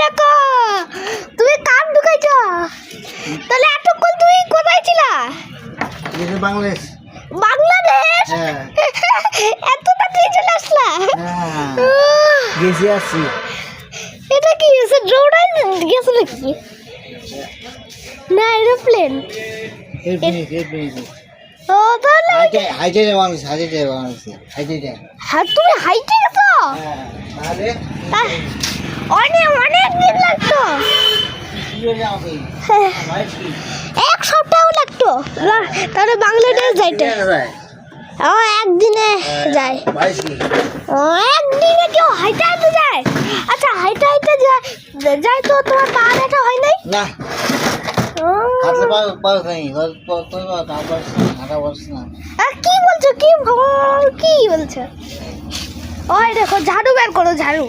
দেখো তুমি কান ঢুকাইছ তাহলে এতক্ষণ তুমি কোথায় ছিলা বাংলাদেশ বাংলাদেশ এত তাড়াতাড়ি চলে আসলা গেছি আসছি এটা কি এসে দৌড়াই গেছে নাকি না এরোপ্লেন ও তাহলে হাইটে বাংলাদেশ হ্যাঁ তুমি হাইটে গেছো তাহলে অনেক অনেক দিন লাগতো এক সপ্তাহ লাগতো তাহলে বাংলাদেশ যাইতে ও একদিনে যায় ও একদিনে কেউ হাইটে হাইটে যায় আচ্ছা হাইটে হাইটে যায় তো তোমার পা ব্যথা হয় নাই না হাতে পাও নাই কি বলছো কি বলছো ওই দেখো ঝাড়ু বের করো ঝাড়ু